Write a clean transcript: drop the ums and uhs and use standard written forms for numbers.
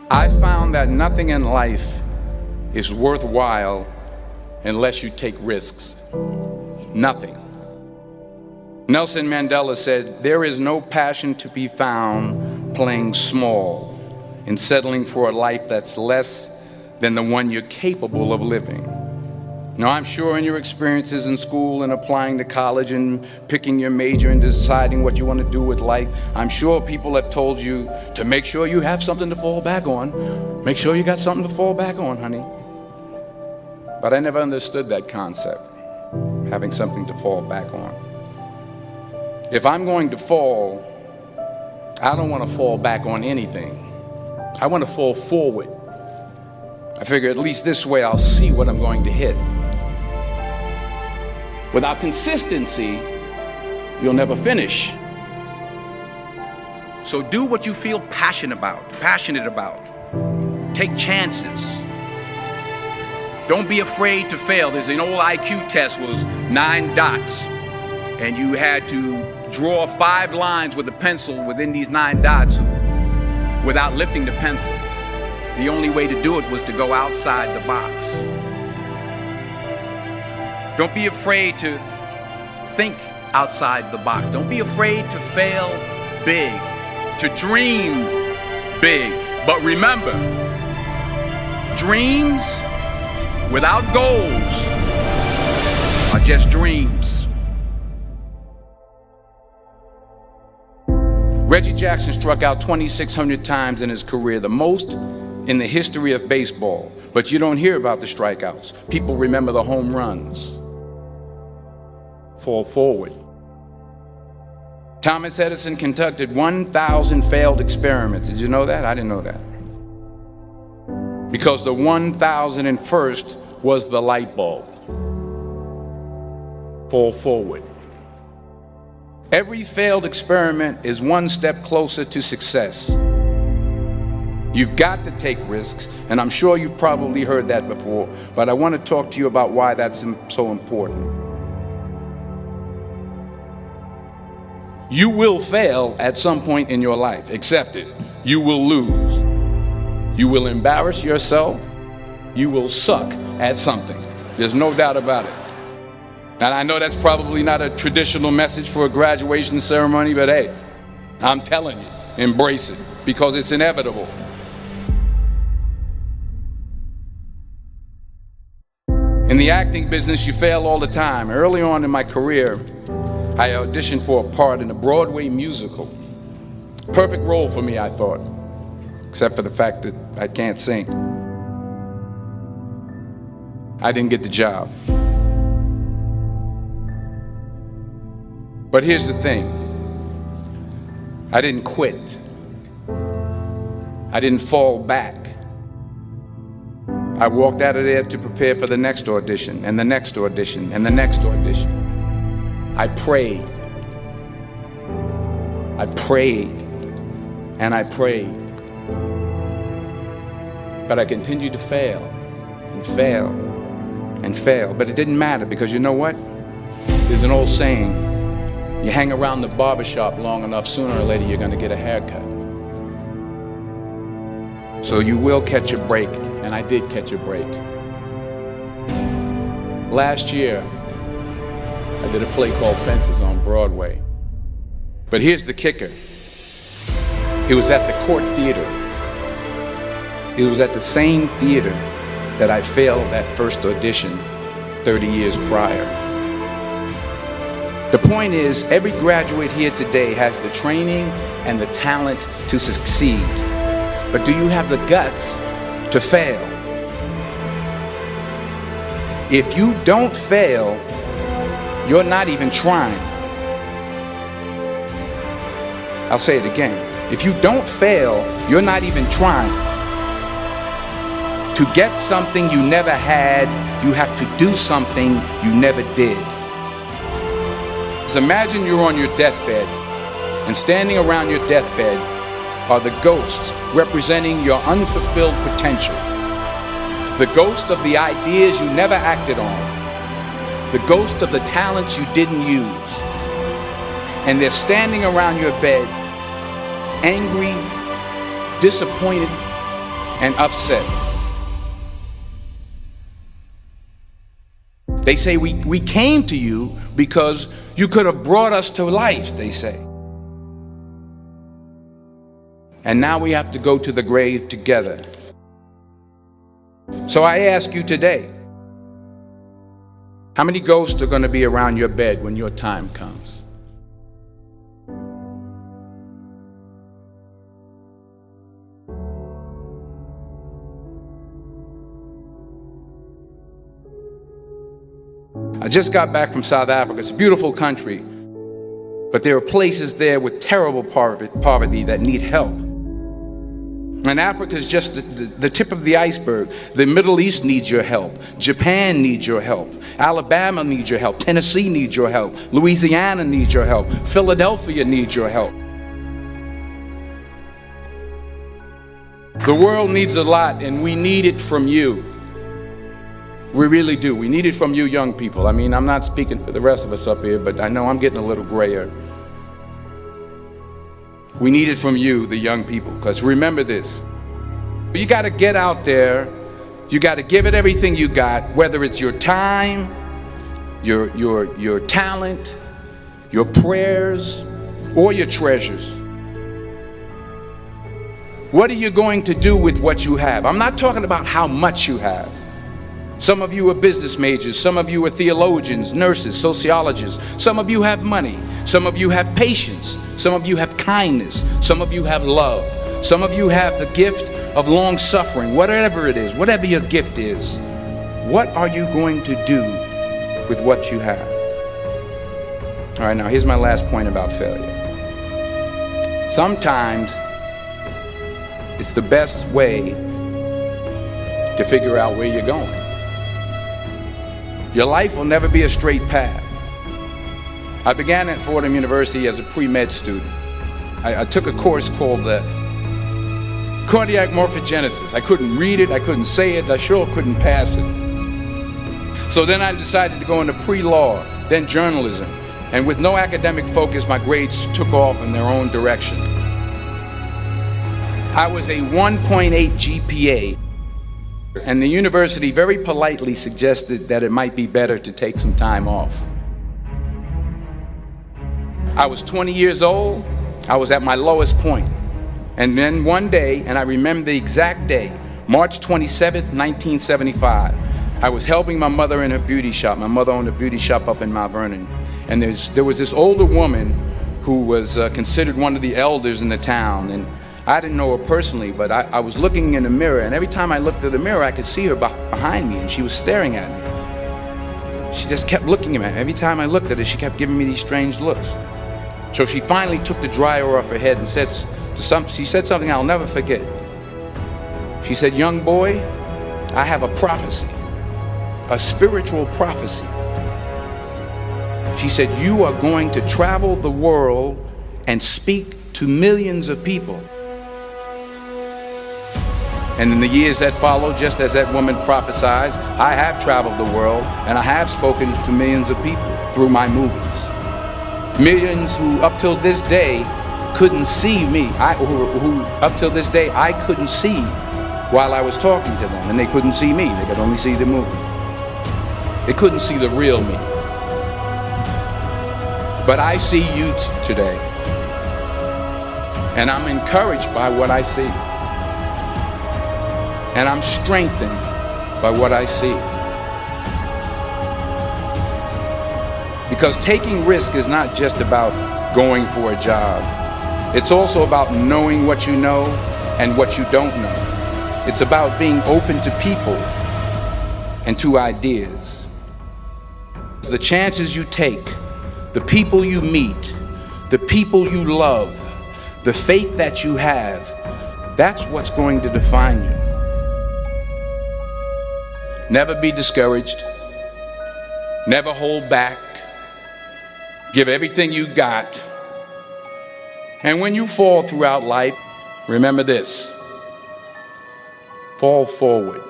I found that nothing in life is worthwhile unless you take risks. Nothing. Nelson Mandela said, "There is no passion to be found playing small and settling for a life that's less than the one you're capable of living." Now, I'm sure in your experiences in school and applying to college and picking your major and deciding what you want to do with life, I'm sure people have told you to make sure you have something to fall back on. Make sure you got something to fall back on, honey. But I never understood that concept, having something to fall back on. If I'm going to fall, I don't want to fall back on anything. I want to fall forward. I figure at least this way I'll see what I'm going to hit. Without consistency, you'll never finish. So do what you feel passionate about. Take chances. Don't be afraid to fail. There's an old IQ test, was 9 dots, and you had to draw 5 lines with a pencil within these 9 dots without lifting the pencil. The only way to do it was to go outside the box. Don't be afraid to think outside the box. Don't be afraid to fail big, to dream big. But remember, dreams without goals are just dreams. Reggie Jackson struck out 2,600 times in his career, the most in the history of baseball. But you don't hear about the strikeouts. People remember the home runs. Fall forward. Thomas Edison conducted 1,000 failed experiments. Did you know that? I didn't know that. Because the 1,001st was the light bulb. Fall forward. Every failed experiment is one step closer to success. You've got to take risks, and I'm sure you've probably heard that before, but I want to talk to you about why that's so important. You will fail at some point in your life. Accept it. You will lose. You will embarrass yourself. You will suck at something. There's no doubt about it. And I know that's probably not a traditional message for a graduation ceremony, but hey, I'm telling you, embrace it, because it's inevitable. In the acting business, you fail all the time. Early on in my career, I auditioned for a part in a Broadway musical. Perfect role for me, I thought, except for the fact that I can't sing. I didn't get the job. But here's the thing. I didn't quit. I didn't fall back. I walked out of there to prepare for the next audition, and the next audition, and the next audition. I prayed. I prayed. And I prayed. But I continued to fail, and fail, and fail. But it didn't matter, because you know what? There's an old saying, you hang around the barbershop long enough, sooner or later you're going to get a haircut. So you will catch a break, and I did catch a break. Last year, I did a play called Fences on Broadway. But here's the kicker. It was at the Court Theater. It was at the same theater that I failed that first audition 30 years prior. The point is, every graduate here today has the training and the talent to succeed. But do you have the guts to fail? If you don't fail, you're not even trying. I'll say it again. If you don't fail, you're not even trying. To get something you never had, you have to do something you never did. So imagine you're on your deathbed, and standing around your deathbed are the ghosts representing your unfulfilled potential. The ghost of the ideas you never acted on. The ghost of the talents you didn't use. And they're standing around your bed, angry, disappointed, and upset. They say we came to you because you could have brought us to life, they say. And now we have to go to the grave together. So I ask you today, how many ghosts are going to be around your bed when your time comes? I just got back from South Africa. It's a beautiful country, but there are places there with terrible poverty that need help. And Africa is just the tip of the iceberg. The Middle East needs your help. Japan needs your help. Alabama needs your help. Tennessee needs your help. Louisiana needs your help. Philadelphia needs your help. The world needs a lot, and we need it from you. We really do. We need it from you young people. I mean, I'm not speaking for the rest of us up here, but I know I'm getting a little grayer. We need it from you, the young people, because remember this. You got to get out there. You got to give it everything you got, whether it's your time, your talent, your prayers, or your treasures. What are you going to do with what you have? I'm not talking about how much you have. Some of you are business majors, some of you are theologians, nurses, sociologists. Some of you have money, some of you have patience, some of you have kindness, some of you have love, some of you have the gift of long suffering. Whatever it is, whatever your gift is, what are you going to do with what you have? All right, now here's my last point about failure. Sometimes it's the best way to figure out where you're going. Your life will never be a straight path. I began at Fordham University as a pre-med student. I took a course called cardiac morphogenesis. I couldn't read it, I couldn't say it, I sure couldn't pass it. So then I decided to go into pre-law, then journalism. And with no academic focus, my grades took off in their own direction. I was a 1.8 GPA. And the university very politely suggested that it might be better to take some time off. I was 20 years old. I was at my lowest point. And then one day, and I remember the exact day, March 27th, 1975, I was helping my mother in her beauty shop. My mother owned a beauty shop up in Mount Vernon. And there was this older woman who was considered one of the elders in the town. And I didn't know her personally, but I was looking in the mirror, and every time I looked at the mirror, I could see her behind me, and she was staring at me. She just kept looking at me. Every time I looked at her, she kept giving me these strange looks. So she finally took the dryer off her head and she said something I'll never forget. She said, "Young boy, I have a prophecy, a spiritual prophecy." She said, "You are going to travel the world and speak to millions of people." And in the years that followed, just as that woman prophesied, I have traveled the world and I have spoken to millions of people through my movies. Millions who up till this day couldn't see me, who up till this day I couldn't see while I was talking to them, and they couldn't see me, they could only see the movie. They couldn't see the real me. But I see you today, and I'm encouraged by what I see. And I'm strengthened by what I see. Because taking risk is not just about going for a job. It's also about knowing what you know and what you don't know. It's about being open to people and to ideas. The chances you take, the people you meet, the people you love, the faith that you have, that's what's going to define you. Never be discouraged. Never hold back. Give everything you got. And when you fall throughout life, remember this: fall forward.